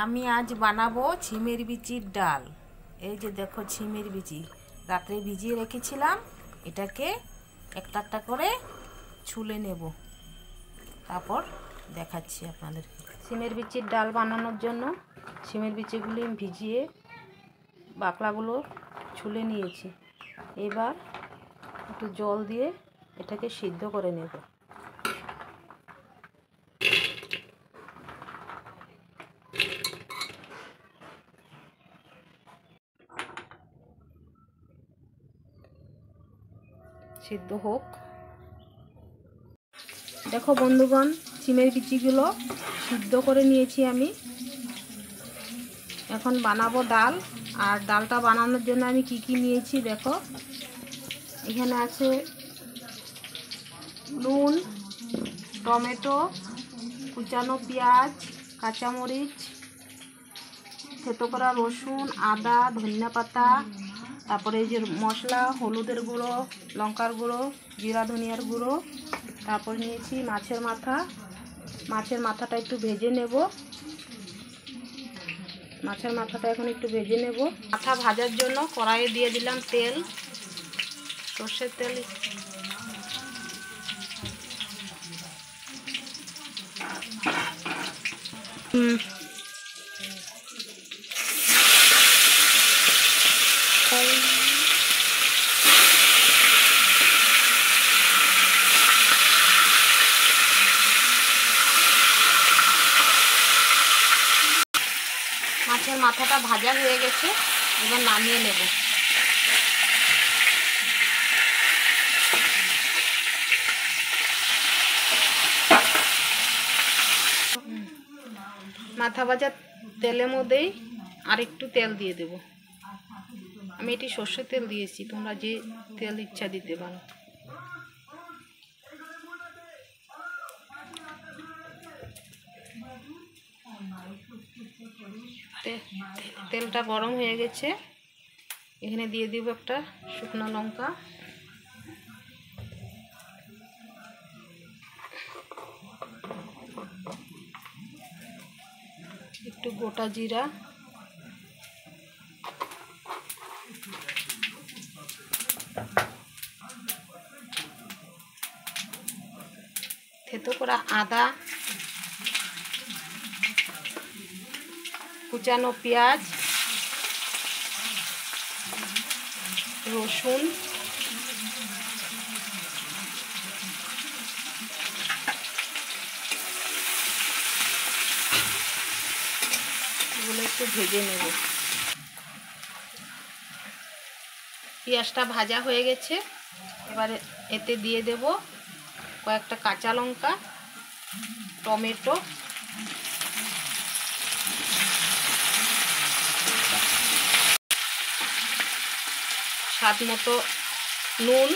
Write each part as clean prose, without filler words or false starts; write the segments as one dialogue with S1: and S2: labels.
S1: আমি আজ বানাবো ছিমের বিচির ডাল। এই যে দেখো ছিমের বিচি রাত্রে ভিজিয়ে রেখেছিলাম, এটাকে একটা একটা করে ছুলে নেব, তারপর দেখাচ্ছি আপনাদেরকে। ছিমের বিচির ডাল বানানোর জন্য ছিমের বিচিগুলি ভিজিয়ে বাকলাগুলো ছুলে নিয়েছি। এবার একটু জল দিয়ে এটাকে সিদ্ধ করে নেব। সিদ্ধ হোক। দেখো বন্ধুগণ, সিমের বিচিগুলো সিদ্ধ করে নিয়েছি আমি। এখন বানাবো ডাল। আর ডালটা বানানোর জন্য আমি কি কি নিয়েছি দেখো। এখানে আছে নুন, টমেটো, কুচানো পেঁয়াজ, কাঁচামরিচ, থেতো করা রসুন, আদা, ধনিয়া পাতা, তারপরে এই যে মশলা, হলুদের গুঁড়ো, লঙ্কার গুঁড়ো, জিরা ধনিয়ার গুঁড়ো, তারপর নিয়েছি মাছের মাথা। মাছের মাথাটা একটু ভেজে নেব। মাছের মাথাটা এখন একটু ভেজে নেব। মাথা ভাজার জন্য কড়াইয়ে দিয়ে দিলাম তেল, সর্ষের তেল। মাছের মাথাটা ভাজা হয়ে গেছে, এবার নামিয়ে নেব। মাথা ভাজা তেলের মধ্যেই আর একটু তেল দিয়ে দেব। আমি এটি সর্ষের তেল দিয়েছি, তোমরা যে তেল ইচ্ছা দিতে পারো। তেলটা গরম হয়ে গেছে, এখানে দিয়ে দিব একটা শুকনো লঙ্কা, একটু গোটা জিরা, থেতো করা আদা, কুচানো পেঁয়াজ, রসুন, এগুলো একটু ভেজে নেব। পেঁয়াজটা ভাজা হয়ে গেছে, এবারে এতে দিয়ে দেব কয়েকটা কাঁচা লঙ্কা, টমেটো, স্বাদ মতো নুন,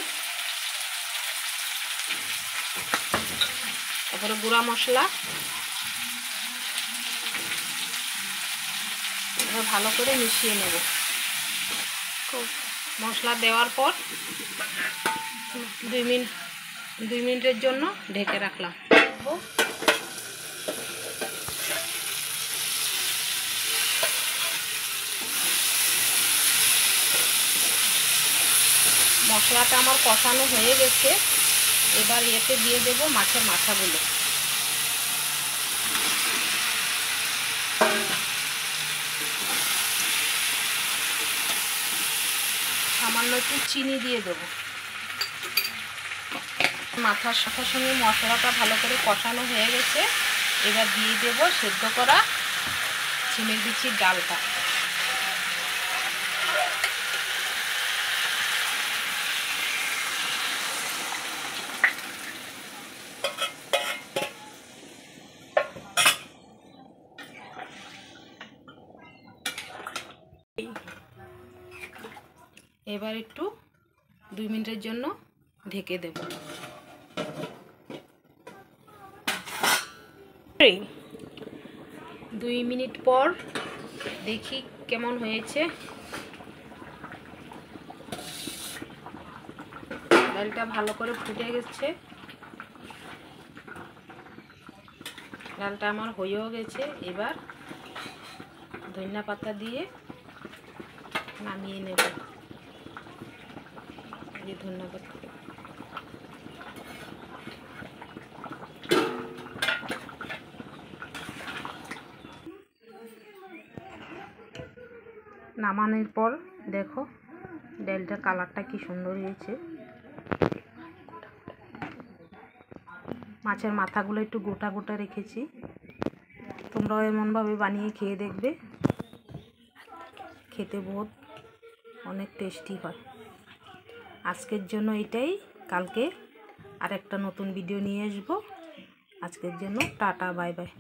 S1: তারপরে গুঁড়া মশলা। এবার ভালো করে মিশিয়ে নেব। মশলা দেওয়ার পর 2 মিনিটের জন্য ঢেকে রাখলাম। মশলাটা আমার কষানো হয়ে গেছে, এবার এতে দিয়ে দেব মাছের মাথাগুলো। সামান্য একটু চিনি দিয়ে দেব। মাথার সঙ্গে মশলাটা ভালো করে কষানো হয়ে গেছে, এবার দিয়ে দেব সেদ্ধ করা ছিমের বিচির ডালটা। এবার একটু 2 মিনিটের জন্য ঢেকে দেব। 2 মিনিট পর দেখি কেমন হয়েছে। ডালটা ভালো করে ফুটে গেছে, ডালটা আমার হয়েও গেছে। এবার ধনিয়া পাতা দিয়ে নামিয়ে নেব। এই ধনিয়া পাতা নামানোর পর দেখো ডালটার কালারটা কি সুন্দর হয়েছে। মাছের মাথাগুলো একটু গোটা গোটা রেখেছি, তোমরাও এমনভাবে বানিয়ে খেয়ে দেখবে, খেতে অনেক টেস্টি হয়। আজকের জন্য এটাই, কালকে আর একটা নতুন ভিডিও নিয়ে আসবো। আজকের জন্য টাটা, বাই বাই।